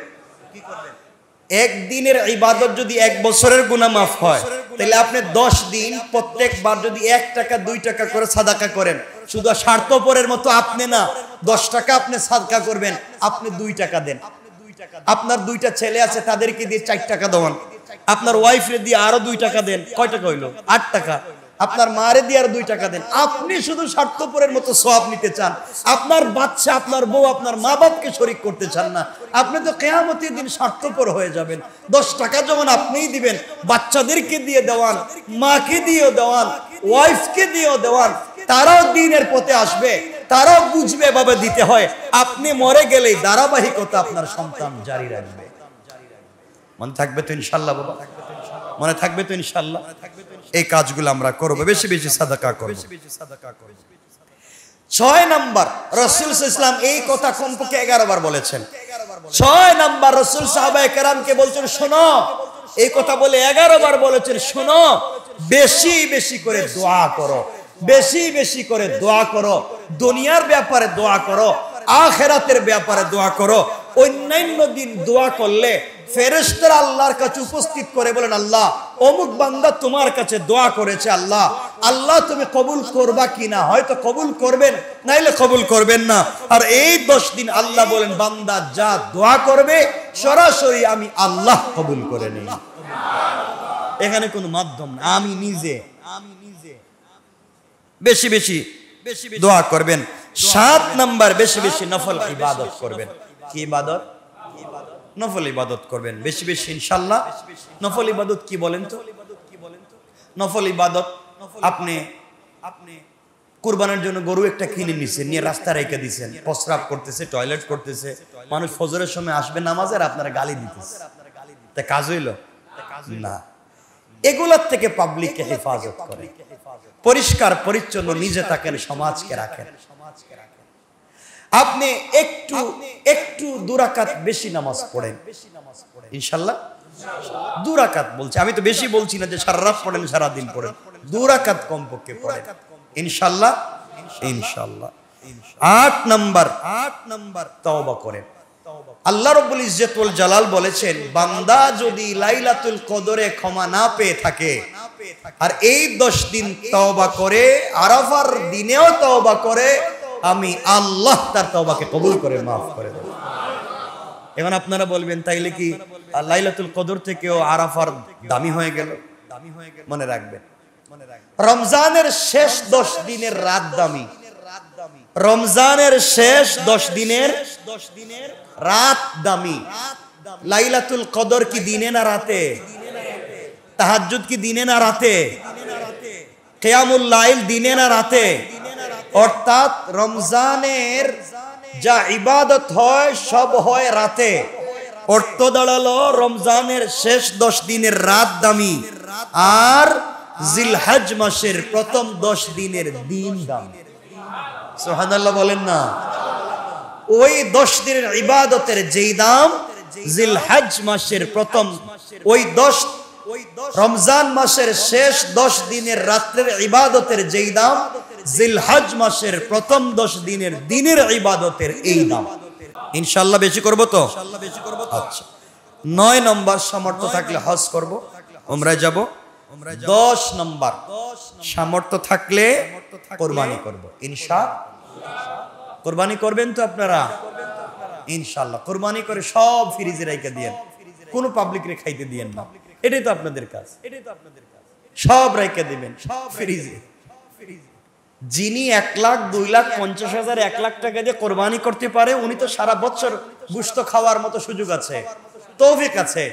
একদিনের ইবাদত যদি 1 বছরের গুনাহ মাফ হয়, তাহলে আপনি 10 দিন প্রত্যেকবার যদি 1 টাকা 2 টাকা করে সাদাকা করেন, শুধু স্বার্থপরের মতো আপনি না, 10 টাকা আপনি সাদকা করবেন, আপনি 2 টাকা দেন। আপনার 2টা ছেলে আছে, তাদেরকে দিয়ে 4 টাকা দেন। আপনার ওয়াইফরে দিয়ে আরো 2 টাকা দেন, কয় টাকা হইলো? 8 টাকা। আপনার মারে দিয়ে আর 2 টাকা দেন। আপনি শুধু স্বার্থপরের মতো সওয়াব নিতে চান, আপনার বাচ্চা, আপনার বউ, আপনার মা বাপকে শরীক করতে চান না। আপনি তো কিয়ামতের দিন স্বার্থপর হয়ে যাবেন। 10 টাকা যখন আপনিই দিবেন, বাচ্চাদেরকে দিয়ে দেওয়ান, মাকে দিয়েও দেওয়ান, ওয়াইফকে দিয়েও দেওয়ান, তারাও দ্বীনের পথে আসবে, তারাও বুঝবে এভাবে দিতে হয়। আপনি মরে গেলেই ধারাবাহিকতা আপনার সন্তান জারি রাখবে। মনে থাকবে তো ইনশাআল্লাহ বাবা? মনে থাকবে তো ইনশাআল্লাহ? এই কাজগুলো আমরা করব, বেশি বেশি সাদাকা করব। 6 নাম্বার, রাসূল সাল্লাল্লাহু আলাইহি ওয়াসাল্লাম এই কথা কমপক্ষে 11 বার বলেছেন। 6 নাম্বার, রাসূল সাহাবায়ে কেরামকে বলছেন, শোনো, এই কথা বলে 11 বার বলেছেন, শোনো, বেশি বেশি করে দোয়া করো, বেশি বেশি করে দোয়া করো, দুনিয়ার ব্যাপারে দোয়া করো, আখিরাতের ব্যাপারে দোয়া করো। অন্যান্য দিন দোয়া করলে ফেরেশতারা আল্লাহর কাছে উপস্থিত করে বলেন, আল্লাহ অমুক বান্দা তোমার কাছে দোয়া করেছে, আল্লাহ আল্লাহ তুমি কবুল করবা কিনা? হয়তো কবুল করবেন, নাইলে কবুল করবেন না। আর এই 10 দিন আল্লাহ বলেন, বান্দা যা দোয়া করবে সরাসরি আমি আল্লাহ কবুল করে নেই। এখানে কোনো মাধ্যম না, আমি নিজে বেশি বেশি দোয়া করবেন। 7 নাম্বার, বেশি বেশি নফল ইবাদত করবেন। কি ইবাদত? নফল ইবাদত করবেন বেশি বেশি ইনশাআল্লাহ। নফল ইবাদত কি বলেন তো? নফল ইবাদত, আপনি কুরবানের জন্য গরু একটা কিনে নিছেন, নিয়ে রাস্তা রেখে দিয়েছেন, প্রস্রাব করতেছে, টয়লেট করতেছে, মানুষ ফজরের সময় আসবে নামাজের, আপনারা গালি দিতেছে, তা কাজ হইল না। এগুলোর থেকে পাবলিককে হেফাজত করে, পরিষ্কার পরিচ্ছন্ন নিজে থাকেন, সমাজকে রাখেন। আপনি একটু একটু 2 রাকাত বেশি নামাজ পড়েন ইনশাআল্লাহ। 2 রাকাত বলছি, আমি তো বেশি বলছি না যে সারা রাত পড়েন, সারা দিন পড়েন, 2 রাকাত কমপক্ষে পড়েন ইনশাআল্লাহ। ইনশাআল্লাহ 8 নাম্বার, তওবা করেন। আল্লাহ রাব্বুল ইজ্জত ওয়াল জালাল বলেছেন, বান্দা যদি লাইলাতুল কদরে ক্ষমা না পেয়ে থাকে আর এই 10 দিন তওবা করে, আরাফার দিনেও তওবা করে, আমি আল্লাহ তার তওবাকে কবুল করে মাফ করে দেব। এখন আপনারা বলবেন, তাইলে কি লাইলাতুল কদর থেকেও আরাফার দামি হয়ে গেল? মনে রাখবেন, রমজানের শেষ 10 দিনের রাত দামি, রমজানের শেষ 10 দিনের রাত দামি। লাইলাতুল কদর কি দিনে না রাতে? তাহাজ্জুদ কি দিনে না রাতে? কিয়ামুল লাইল দিনে না রাতে? অর্থাৎ রমজানের যা ইবাদত হয় সব হয় রাতে। অর্থ দাঁড়ালো, রমজানের শেষ 10 দিনের রাত দামি, আর জিলহজ মাসের প্রথম 10 দিনের দিন দামি। সুবহানাল্লাহ বলেন না? ওই 10 দিনের ইবাদতের যেই দাম, জিলহজ মাসের প্রথম ওই 10 রমজান মাসের শেষ 10 দিনের রাতের ইবাদতের যেই দাম, জিলহজ মাসের প্রথম 10 দিনের ইবাদতের এই দাম। ইনশাআল্লাহ বেশি করব তো? আচ্ছা। 9 নম্বর, সামর্থ্য থাকলে হজ করব, উমরায় যাব। 10 নম্বর, সামর্থ্য থাকলে কুরবানি করব ইনশাআল্লাহ। কুরবানি করবেন তো আপনারা? ইনশাআল্লাহ কুরবানি করে সব ফ্রিজে রেখে দিয়েন, কোনো পাবলিকরে খাইতে দিয়েন না। এটাই তো আপনাদের কাজ, সব রেখে দিবেন ফ্রিজে। যিনি 1 লাখ 2 লাখ 50,000 1 লাখ টাকা দিয়ে কোরবানি করতে পারে, উনি তো সারা বছর গোশত খাওয়ার মতো সুযোগ আছে, তৌফিক আছে।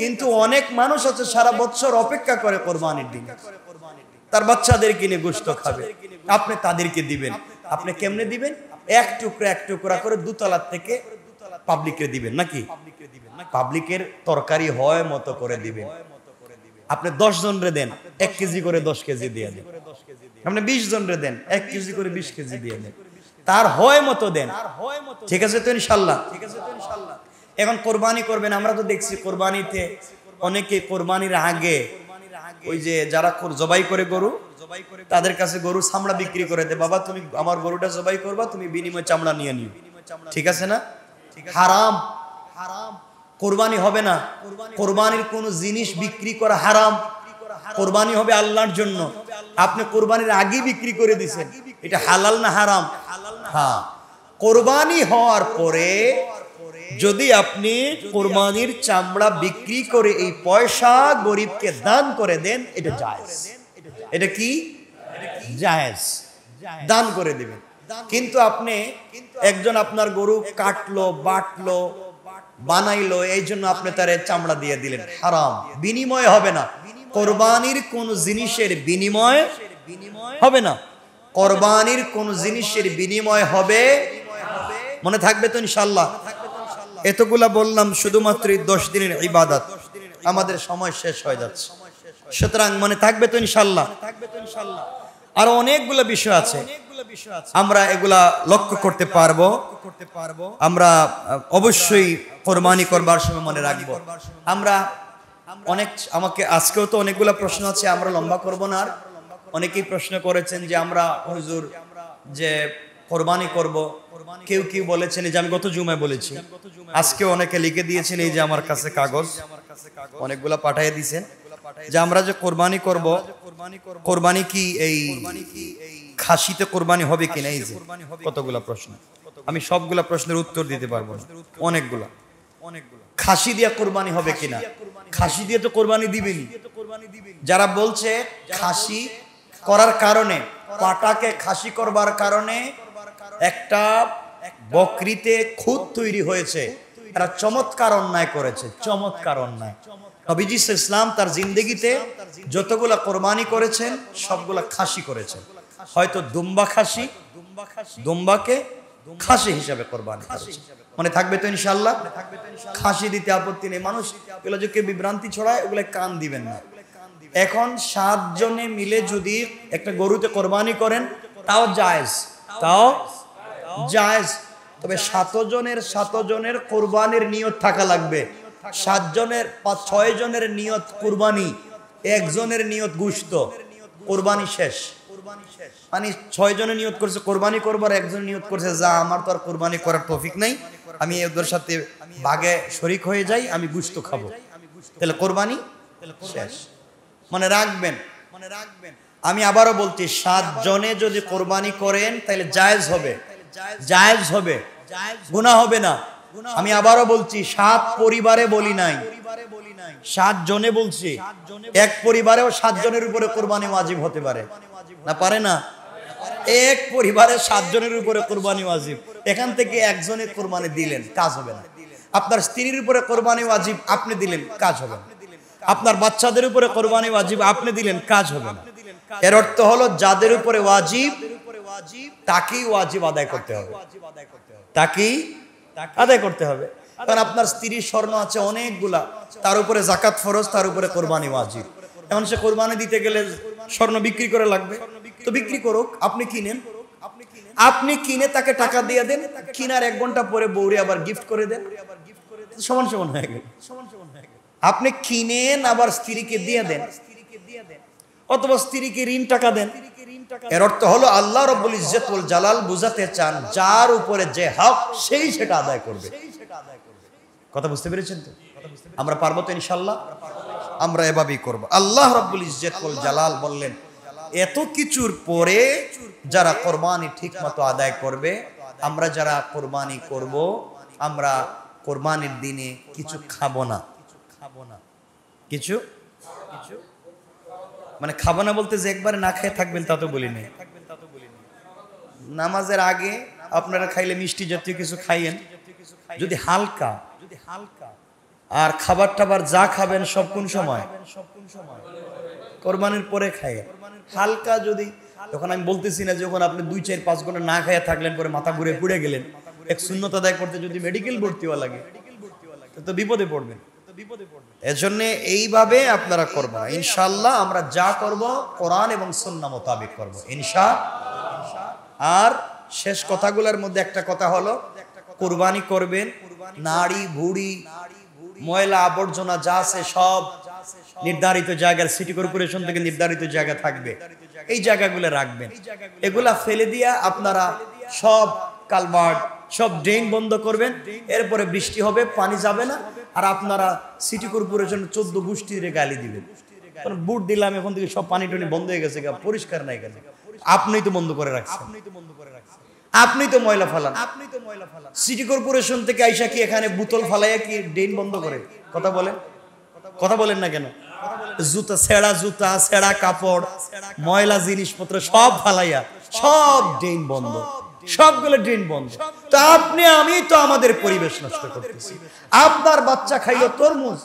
কিন্তু অনেক মানুষ আছে সারা বছর অপেক্ষা করে কোরবানির দিন, তার বাচ্চাদের কিনে গোশত খাবে, আপনি তাদেরকে দিবেন। আপনি কেমনে দিবেন? এক টুকরা করে 2 তলার থেকে পাবলিকে দিবেন, নাকি পাবলিকের তরকারি হয় মতো করে দিবেন। আপনি 10 জনরে দেন, 1 কেজি করে 10 কেজি দিয়ে দেন। আপনি 20 জনরে দেন, 1 কেজি করে 20 কেজি দিয়ে দেন, তার হয় মতো দেন। ঠিক আছে তো ইনশাআল্লাহ? এখন কোরবানি করবেন, আমরা তো দেখছি কোরবানিতে অনেকে কোরবানির আগে ওই যে যারা জবাই করে গরু, তাদের কাছে গরু চামড়া বিক্রি করে দেয়। বাবা তুমি আমার গরুটা জবাই করবা, তুমি বিনিময়ে চামড়া নিয়ে নিও, ঠিক আছে না? হারাম। কোরবানি হবে না, কোরবানির কোনো জিনিস বিক্রি করা হারাম। কোরবানি হবে আল্লাহর জন্য। আপনি কোরবানির আগেই বিক্রি করে দিয়েছেন, এটা হালাল না হারাম? হ্যাঁ, কোরবানি হওয়ার পরে যদি আপনি কোরবানির চামড়া বিক্রি করে এই পয়সা গরিবকে দান করে দেন, এটা জায়েজ। এটা কি জায়েজ, দান করে দিবেন। কিন্তু আপনি একজন আপনার গরু কাটলো, বাটলো, বানাইলো, এই জন্য আপনি তার চামড়া দিয়ে দিলেন, হারাম। বিনিময় হবে না, কোরবানির কোন জিনিসের বিনিময় হবে না। কোরবানির কোন জিনিসের বিনিময় হবে, মনে থাকবে তো ইনশাআল্লাহ? এতগুলা বললাম শুধুমাত্র 10 দিনের ইবাদত, আমাদের সময় শেষ হয়ে যাচ্ছে, সুতরাং মনে থাকবে তো ইনশাআল্লাহ? আরো অনেকগুলো বিষয় আছে, আমরা এগুলা লক্ষ্য করতে পারবো। আমরা অবশ্যই কোরবানি করবার সময় মনে রাখবো। আমরা আমাকে আজকেও তো অনেকগুলো প্রশ্ন আছে, আমরা লম্বা করব না। আর অনেকেই প্রশ্ন করেছেন যে আমরা হুজুর যে কোরবানি করব, কেউ কেউ বলেছেন যে আমি গত জুমায় বলেছি, আজকে অনেকে লিখে দিয়েছেন, এই যে আমার কাছে কাগজ অনেকগুলা পাঠিয়ে দিয়েছেন, যে আমরা যে কোরবানি করব, কোরবানি কি এই খাসিতে কোরবানি হবে কিনা। এই যে কতগুলা প্রশ্ন, আমি সবগুলা প্রশ্নের উত্তর দিতে পারবো না, অনেকগুলা। খাসি দিয়ে কোরবানি হবে কিনা, খাসি দিয়ে তো কোরবানি দিবেনি। যারা বলছে খাসি করার কারণে, পাটাকে খাসি করবার কারণে একটা বকরিতে খুদ তৈরি হয়েছে, তারা চমৎকার অন্যায় করেছে, চমৎকার অন্যায়। নবীজি ইসলাম তার জিন্দেগিতে যতগুলা কোরবানি করেছেন সবগুলা খাসি করেছেন। হয়তো দুম্বা খাসি, দুম্বাকে খাসি হিসাবে কোরবানি করেছেন। মনে থাকবে তো ইনশাআল্লাহ? খাসি দিতে আপত্তি নেই। মানুষ এগুলো যে কেউ বিভ্রান্তি ছড়ায়, ওগুলো কান দিবেন না। এখন 7 জনে মিলে যদি একটা গরুতে কোরবানি করেন, তাও জায়েজ, তাও জায়েজ। তবে 7 জনের কোরবানির নিয়ত থাকা লাগবে। 7 জনের 6 জনের নিয়ত কোরবানি, একজনের নিয়ত গোশত, কোরবানি শেষ। মানে 6 জনের নিয়ত করছে কোরবানি করবার, একজন নিয়ত করছে যা আমার তো আর কোরবানি করার তৌফিক নাই, আমি ওদের সাথে ভাগে শরীক হয়ে যাই, আমি গোশত খাবো, তাহলে কোরবানি শেষ। মনে রাখবেন, আমি আবারও বলছি, 7 জনে যদি কোরবানি করেন তাহলে জায়েজ হবে, জায়েজ হবে, গুনাহ হবে না। আমি আবারও বলছি, 7 পরিবারে বলি নাই, 7 জনে বলছি। এক পরিবারেও 7 জনের উপরে কোরবানি ওয়াজিব হতে পারে না, পারে না? এক পরিবারে 7 জনের উপরে কোরবানি ওয়াজিব, এখান থেকে একজনের কোরবানি দিলেন, কাজ হবে না। আপনার স্ত্রীর উপরে কোরবানি ওয়াজিব, আপনি দিলেন, কাজ হবে না। আপনার বাচ্চাদের উপরে কোরবানি ওয়াজিব, আপনি দিলেন, কাজ হবে না। এর অর্থ হলো যাদের উপরে ওয়াজিব তাকেই ওয়াজিব আদায় করতে হবে, তাকেই আদায় করতে হবে। কারণ আপনার স্ত্রীর স্বর্ণ আছে অনেকগুলা, তার উপরে যাকাত ফরজ, তার উপরে কোরবানি ওয়াজিব। এখন সে কোরবানি দিতে গেলে স্বর্ণ বিক্রি করে লাগবে, তো বিক্রি করুক, আপনি কিনেন, আপনি কিনে তাকে টাকা দিয়ে দেন, কিনার 1 ঘন্টা পরে বউরে আবার গিফট করে দেন, সমান সমান হয়ে গেল। আপনি কিনেন আবার স্ত্রীকে দিয়ে দেন, অথবা স্ত্রীকে ঋণ টাকা দেন। এর অর্থ হলো আল্লাহ রাব্বুল ইজ্জত ওয়াল জালাল বুঝাতে চান, যার উপরে যে হক সেই সেটা আদায় করবে। কথা বুঝতে পেরেছেন তো? আমরা পারবো তো ইনশাআল্লাহ? আমরা এভাবেই করব। আল্লাহ রাব্বুল ইজ্জত ওয়াল জালাল বললেন, এত কিছুর পরে যারা কোরবানি ঠিকমতো আদায় করবে, আমরা যারা কোরবানি করব, আমরা কোরবানির দিনে কিছু খাবো না। কিছু মানে খাবো না বলতে যে একবারে না খেয়ে থাকবেন তা তো বলি নাই। নামাজের আগে আপনারা খাইলে মিষ্টি জাতীয় কিছু খাইয়েন, যদি হালকা। আর খাবার টাবার যা খাবেন সব কোন সময়? কোরবানির পরে খাইয়েন। হালকা যদি, যখন আমি বলতেছি না যখন আপনি 2, 4, 5 ঘন্টা না খাইয়া থাকলেন, পরে মাথা ঘুরে পুড়ে গেলেন, এক সুন্নত আদায় করতে যদি মেডিকেল ভর্তি হওয়া লাগে, তো বিপদে পড়বেন। এজন্য এইভাবে আপনারা করবেন। ইনশাআল্লাহ আমরা যা করব কোরআন এবং সুন্নাহ মোতাবেক করব ইনশাআল্লাহ। আর শেষ কথাগুলোর মধ্যে একটা কথা হলো, কুরবানি করবেন, নাড়ি ভুড়ি ময়লা আবর্জনা যা আছে সব নির্ধারিত জায়গায়, সিটি কর্পোরেশন থেকে নির্ধারিত জায়গা থাকবে, এই জায়গাগুলো রাখবেন। এগুলা ফেলে দিয়া আপনারা সব কালভার্ট, সব ড্রেন বন্ধ করবেন, এরপরে বৃষ্টি হবে, পানি যাবে না, আর আপনারা সিটি কর্পোরেশন 14 গোষ্ঠীর গালি দিবেন, কারণ বুট দিলাম এখন থেকে সব পানি টনি বন্ধ হয়ে গেছে, পরিষ্কার নাই কেন? আপনিই তো বন্ধ করে রাখছেন, আপনি তো ময়লা ফালান। সিটি কর্পোরেশন থেকে আইসা কি এখানে বোতল ফালাইয়া কি ড্রেন বন্ধ করে? কথা বলেন, কথা বলেন না কেন? জুতা ছেঁড়া কাপড়, ময়লা জিনিসপত্র সব ফালাইয়া সব ড্রেন বন্ধ, সবগুলো ড্রেন বন্ধ। তো আপনি আমি তো আমাদের পরিবেশ নষ্ট করতেছি। আপনার বাচ্চা খাইলো তরমুজ,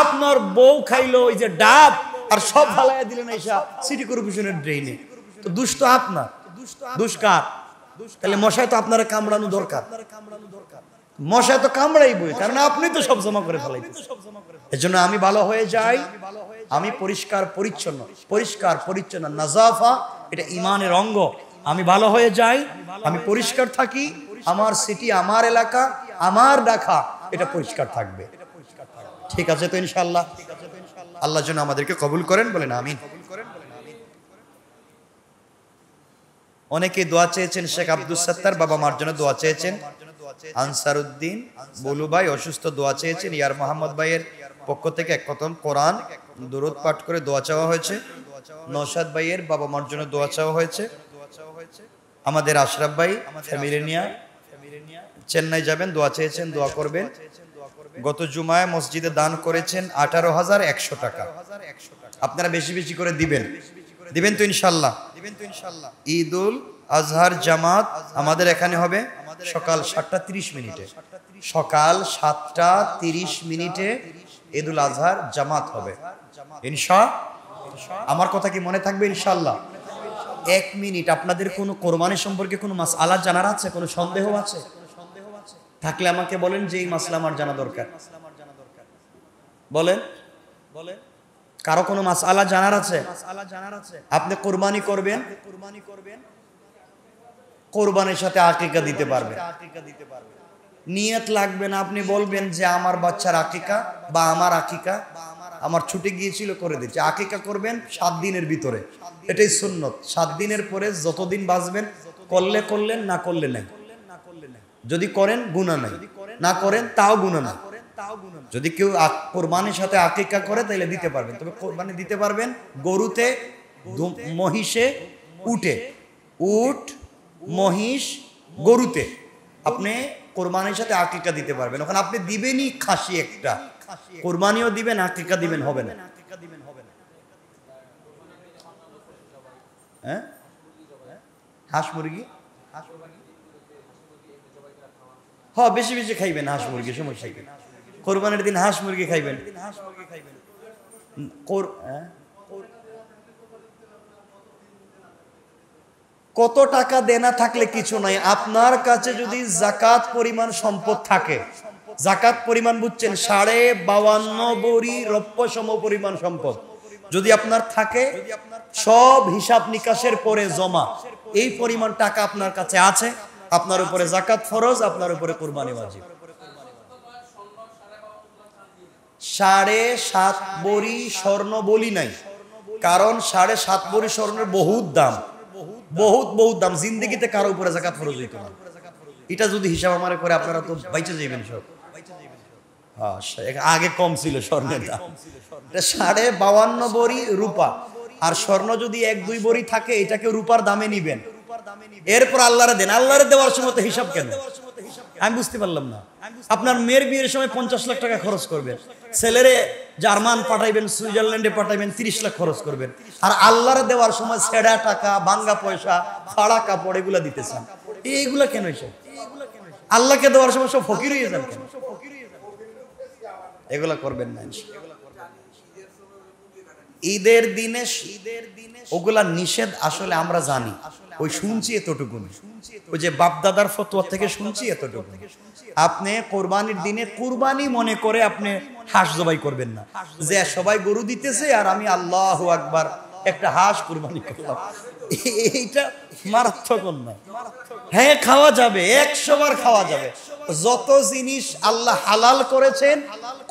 আপনার বউ খাইলো এই যে ডাব, আর সব ফালাইয়া দিলেন এসা সিটি কর্পোরেশনের ড্রেনে। তো দুষ্ট আপনার, দুষ্কার। তাহলে মশায় তো আপনারা কামড়ানো দরকার, মশায় তো কামড়াইবই, কারণ আপনি তো সব জমা করে ফেলাইতেছেন। এজন্য আমি ভালো হয়ে যাই, আমি পরিষ্কার পরিচ্ছন্ন নাজাফা, এটা ঈমানের অঙ্গ। আমি ভালো হয়ে যাই, আমি পরিষ্কার থাকি, আমার সিটি, আমার এলাকা, আমার ঢাকা এটা পরিষ্কার থাকবে। ঠিক আছে তো ইনশাআল্লাহ? আল্লাহ যেন আমাদেরকে কবুল করেন, বলেন আমিন। অনেকে দোয়া চেয়েছেন, শেখ আব্দুল সাত্তার বাবা মার জন্য দোয়া চেয়েছেন, আনসারউদ্দিন বলু ভাই অসুস্থ, দোয়া চেয়েছেন। ইয়ার মোহাম্মদ ভাইয়ের পক্ষ থেকে এক খতম কোরআন দরুদ পাঠ করে দোয়া চাওয়া হয়েছে। নওশাদ ভাইয়ের বাবা মার জন্য দোয়া চাওয়া হয়েছে। আমাদের আশরাফ ভাই ফ্যামিলি নিয়ে চেন্নাই যাবেন, দোয়া চেয়েছেন, দোয়া করবেন। গত জুমায় মসজিদে দান করেছেন 18,100 টাকা। আপনারা বেশি বেশি করে দিবেন তো ইনশাল্লাহ। ঈদুল আজহার জামাত আমাদের এখানে হবে সকাল 7:30 সকাল 7:30 ঈদুল আজহার জামাত হবে ইনশাআল্লাহ। আমার কথা কি মনে থাকবে ইনশাআল্লাহ? 1 মিনিট, আপনাদের কোনো কোরবানি সম্পর্কে কোনো মাসআলা জানার আছে, কোনো সন্দেহ আছে? থাকলে আমাকে বলেন যে এই মাসলা আমার জানা দরকার। বলেন, কারো কোনো মাসআলা জানার আছে? আপনি কোরবানি করবেন, কোরবানির সাথে আকিকা দিতে পারবেন। নিয়ত লাগবে না, আপনি বলবেন যে আমার বাচ্চার আকিকা বা আমার আকিকা আমার ছুটে গিয়েছিল, করে দিচ্ছে। আকিকা করবেন 7 দিনের ভিতরে, এটাই সুন্নত। 7 দিনের পরে যতদিন বাঁচবেন, করলে করলেন, না করলে নাই। যদি করেন গুনাহ নাই, না করেন তাও গুনাহ নাই। যদি কেউ কোরবানির সাথে আকিকা করে তাহলে দিতে পারবেন, তবে কোরবানি দিতে পারবেন গরুতে, মহিষে, উটে, উট, মহিষ, গরুতে আপনি কোরবানির সাথে আকিকা দিতে পারবেন। ওখানে আপনি দিবেনই খাসি একটা, কোরবানিও দিবেন, আকিকা দিবেন, হবে না। হ্যাঁ, হাঁস মুরগি, হ্যাঁ বেশি বেশি খাইবেন হাঁস মুরগি, সমস্যা কি? কোরবানির দিন হাঁস মুরগি খাইবেন। কত টাকা দেনা থাকলে কিছু নাই, আপনার কাছে যদি জাকাত পরিমাণ সম্পদ থাকে, জাকাত পরিমাণ বুঝছেন 52.5 বড়ি রৌপ্য সম পরিমাণ সম্পদ যদি আপনার থাকে, সব হিসাব নিকাশের পরে জমা, এই পরিমাণ টাকা আপনার কাছে আছে, আপনার উপরে জাকাত ফরজ, আপনার উপরে কুরবানি ওয়াজিব। 7.5 বড়ি স্বর্ণ বলি নাই, কারণ 7.5 বড়ি স্বর্ণের বহুত দাম, বহুত দাম। জিন্দেগিতে কারো উপরে জাকাত ফরজ হইতো না। এটা যদি হিসাব আমার করে আপনারা তো বাইচে যাবেন সব। আগে কম ছিল স্বর্ণের দাম, 52.5 বড়ি রূপা, আর স্বর্ণ যদি 1-2 বড়ি থাকে এটাকে রূপার দামে নিবেন, এরপর আল্লাহরে দেন। আল্লাহরে দেওয়ার সময় তো হিসাব কেন? আমি বুঝতে পারলাম না। আপনার মেয়ের বিয়ের সময় 50 লাখ টাকা খরচ করবেন, ছেলেরে জার্মান পাঠাইবেন, সুইজারল্যান্ডে পাঠাইবেন, 30 লাখ খরচ করবেন, আর আল্লাহরে দেওয়ার সময় ছেঁড়া টাকা, ভাঙ্গা পয়সা, ফাড়া কাপড় এগুলা দিতেছেন। এইগুলা কেন হয়েছে? আল্লাহকে দেওয়ার সময় সব ফকির হয়ে যান কেন? এগুলা করবেন না। ঈদের দিনে ওগুলা নিষেধ, আসলে আমরা জানি, ওই শুনছি এতটুকু, ওই যে বাপদাদার ফতোয়া থেকে শুনছি এতটুকু। আপনি কোরবানির দিনে কুরবানি মনে করে আপনি হাঁস জবাই করবেন না, যে সবাই গরু দিতেছে আর আমি আল্লাহু আকবার একটা হাঁস কুরবানি করলাম, এইটা মারাত্মক অন্যায়। হ্যাঁ খাওয়া যাবে, 100 বার খাওয়া যাবে। যত জিনিস আল্লাহ হালাল করেছেন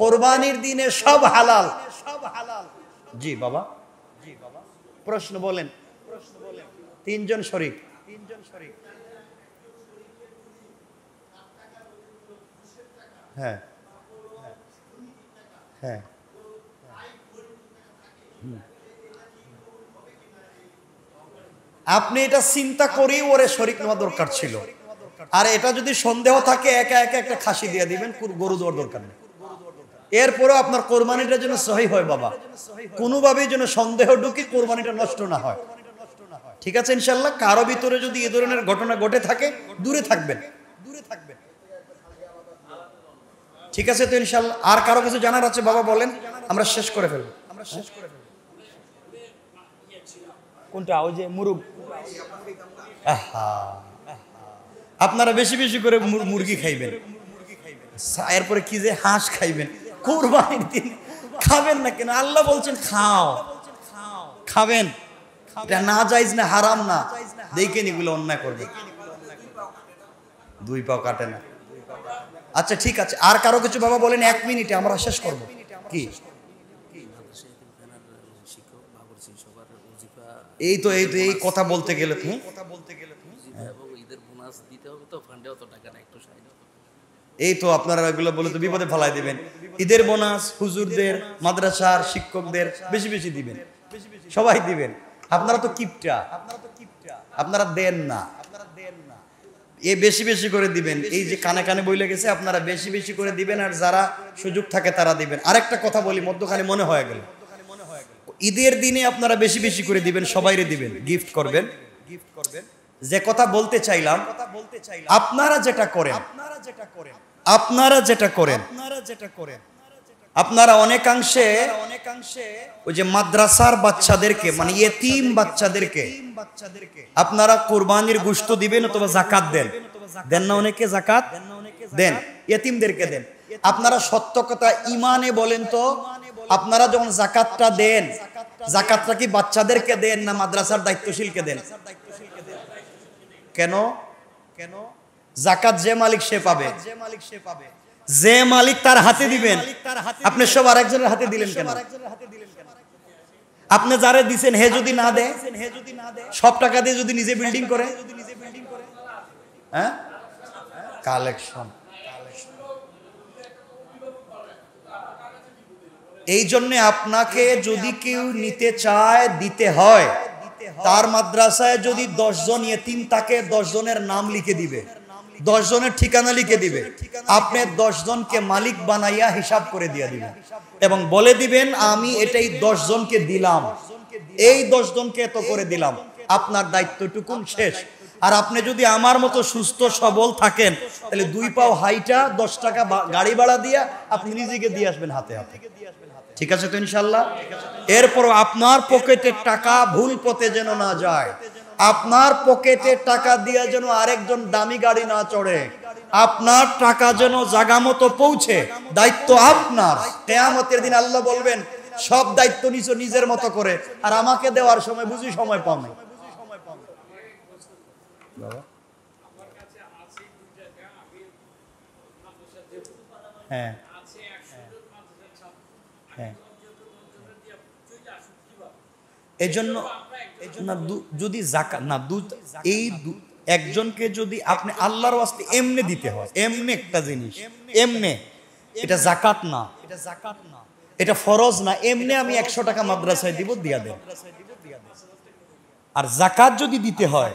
কোরবানির দিনে সব হালাল। জি বাবা, প্রশ্ন বলেন। 3 জন শরীক, হ্যাঁ হ্যাঁ আপনি এটা চিন্তা করেই ওরে শরীক নেওয়া দরকার ছিল। আর এটা যদি সন্দেহ থাকে একা একা একটা খাসি দিয়ে দিবেন, গরু দেওয়ার দরকার নেই। এরপরেও আপনার কোরবানিটা যেন সহি হয় বাবা, কোনোভাবেই যেন সন্দেহ ঢুকে কোরবানিটা নষ্ট না হয়। ঠিক আছে ইনশাল্লাহ। কারো ভিতরে যদি এই ধরনের ঘটনা ঘটে থাকে দূরে থাকবেন। ঠিক আছে তো ইনশাল্লাহ। আর কারো কিছু জানার আছে বাবা বলেন, আমরা শেষ করে ফেলবো। কোনটা? ওই যে মুরগ। আপনারা বেশি বেশি করে মুরগি খাইবেন, এরপরে কি যে হাঁস খাইবেন। কুরবানির দিন খাবেন না কেন? আল্লাহ বলছেন খাও, খাবেন। এটা না জায়েজ না, হারাম না। দেখেন এগুলো অন্যায় করবে, দুই পাও কাটে না। আচ্ছা ঠিক আছে, আর কারো কিছু বাবা বলেন, 1 মিনিটে আমরা শেষ করব। কি এই তো এই কথা বলতে গেলে তুমি এই তো আপনারা এগুলো বলে তো বিপদে ফেলাই দিবেন। ঈদের বোনাস হুজুরদের, মাদ্রাসার শিক্ষকদের বেশি বেশি দিবেন, সবাই দিবেন। আপনারা তো কিপটা, আপনারা দেন না। এ বেশি বেশি করে দিবেন। এই যে কানে কানে বইলে গেছে, আপনারা বেশি বেশি করে দিবেন। আর যারা সুযোগ থাকে তারা দিবেন। আরেকটা কথা বলি, মধ্যখানে মনে হয়ে গেল, ঈদের দিনে আপনারা বেশি বেশি করে দিবেন, সবাইরে দিবেন, গিফট করবেন। যে কথা বলতে চাইলাম, আপনারা যেটা করেন আপনারা অনেকাংশে ওই যে মাদ্রাসার বাচ্চাদেরকে, মানে ইয়েতিম বাচ্চাদেরকে আপনারা কুরবানির গোশত দিবেন অথবা যাকাত দেন না? অনেকে যাকাত দেন, ইয়েতিমদেরকে দেন। আপনারা সত্য কথা ইমানে বলেন তো, আপনারা যখন যাকাতটা দেন, যাকাতটা কি বাচ্চাদেরকে দেন না মাদ্রাসার দায়িত্বশীলকে দেন? কেন? যাকাত যে মালিক সে পাবে, যে মালিক তার হাতে দিবেন। আপনি সব আরেকজনের হাতে দিলেন কেন? আপনি যারে দিবেন হে যদি না দেয়, সব টাকা দিয়ে যদি নিজে বিল্ডিং করে, হ্যাঁ কালেকশন। এই জন্য আপনাকে যদি কেউ নিতে চায় দিতে হয়, তার মাদ্রাসায় যদি 10 জন ইয়েতিম থাকে 10 জনের নাম লিখে দিবে, 10 জনের ঠিকানা লিখে দিবে। আপনি 10 জনকে মালিক বানাইয়া হিসাব করে দিয়ে দিবেন এবং বলে দিবেন আমি এটাই 10 জনকে দিলাম, এই 10 জনকে এত করে দিলাম। আপনার দায়িত্বটুকুন শেষ। আর আপনি যদি আমার মতো সুস্থ সবল থাকেন, তাহলে 2 পাও হাইটা 10 টাকা গাড়ি ভাড়া দিয়া আপনি নিজেকে দিয়ে আসবেন হাতে হাতে। ঠিক আছে তো ইনশাল্লাহ। এরপর আপনার পকেটের টাকা ভুল পথে যেন না যায়, আপনার পকেটের টাকা দিয়ে যেন আরেকজন দামি গাড়ি না চড়ে, আপনার টাকা যেন জায়গা মতো পৌঁছে। দায়িত্ব আপনার। কিয়ামতের দিন আল্লাহ বলবেন সব দায়িত্ব নিছো নিজের মতো করে, আর আমাকে দেওয়ার সময় বুঝি সময় পাও না। হ্যাঁ হ্যাঁ, এজন্য না যদি যাকাত না, এই একজনকে যদি আপনি আল্লাহর ওয়াস্তে এমনি দিতে হয়, এমনি একটা জিনিস, এমনি, এটা যাকাত না, এটা ফরজ না, এমনি আমি 100 টাকা মাদ্রাসায় দিব, দিয়া দেন। আর যাকাত যদি দিতে হয়,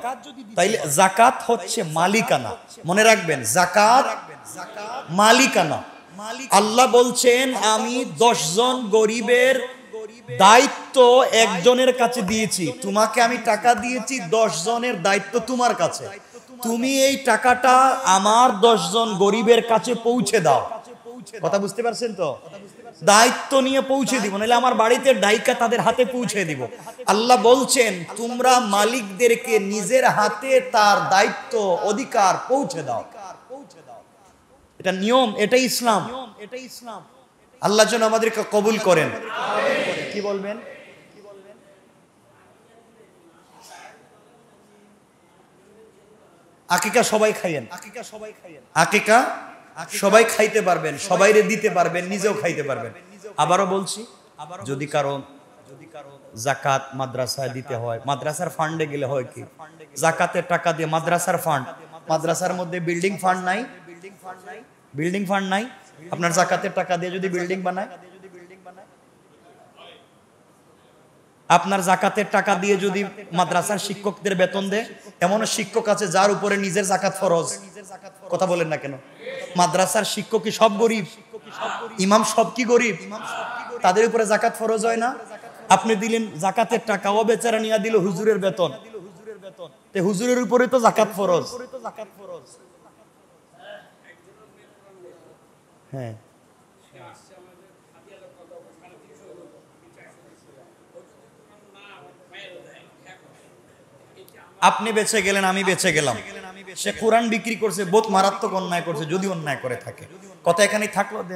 তাইলে যাকাত হচ্ছে মালিকানা। মনে রাখবেন, যাকাত মালিকানা। আল্লাহ বলছেন আমি 10 জন গরিবের দায়িত্ব একজনের কাছে দিয়েছি, তোমাকে আমি টাকা দিয়েছি, 10 জনের দায়িত্ব তোমার কাছে। তুমি এই টাকাটা আমার 10 জন গরিবের কাছে পৌঁছে দাও। কথা বুঝতে পারছেন তো? দায়িত্ব নিয়ে পৌঁছে দিব, নাহলে আমার বাড়িতে ডাইকা তাদের হাতে পৌঁছে দিব। আল্লাহ বলছেন তোমরা মালিকদেরকে নিজের হাতে তার দায়িত্ব অধিকার পৌঁছে দাও। এটা নিয়ম, এটাই ইসলাম। আল্লাহ যেন আমাদেরকে কবুল করেন। কি বলবেন? আকিকা সবাই খাইয়েন, আকিকা সবাই খাইতে পারবেন, সবাইরে দিতে পারবেন, নিজেও খাইতে পারবেন। আবারও বলছি, যদি কারো যাকাত মাদ্রাসায় দিতে হয়, মাদ্রাসার ফান্ডে গেলে হয় কি, যাকাতের টাকা দিয়ে মাদ্রাসার ফান্ড, মাদ্রাসার মধ্যে বিল্ডিং ফান্ড নাই, আপনার জাকাতের টাকা দিয়ে যদি বিল্ডিং বানায়, আপনার জাকাতের টাকা দিয়ে যদি মাদ্রাসার শিক্ষকদের বেতন দেয়, এমন শিক্ষক আছে যার উপরে নিজের জাকাত ফরজ। কথা বলেন না কেন? মাদ্রাসার শিক্ষক কি সব গরিব? ইমাম সব কি গরিব? তাদের উপরে জাকাত ফরজ হয় না? আপনি দিলেন জাকাতের টাকা, ও বেচারা নিয়ে দিল হুজুরের বেতন, তে হুজুরের উপরে তো জাকাত ফরজ। হ্যাঁ, আপনি বেঁচে গেলেন, আমি বেঁচে গেলাম, সে কোরআন বিক্রি করছে, বহুত মারাত্মক অন্যায় করছে, যদি অন্যায় করে থাকে। কথা এখানেই থাকলো।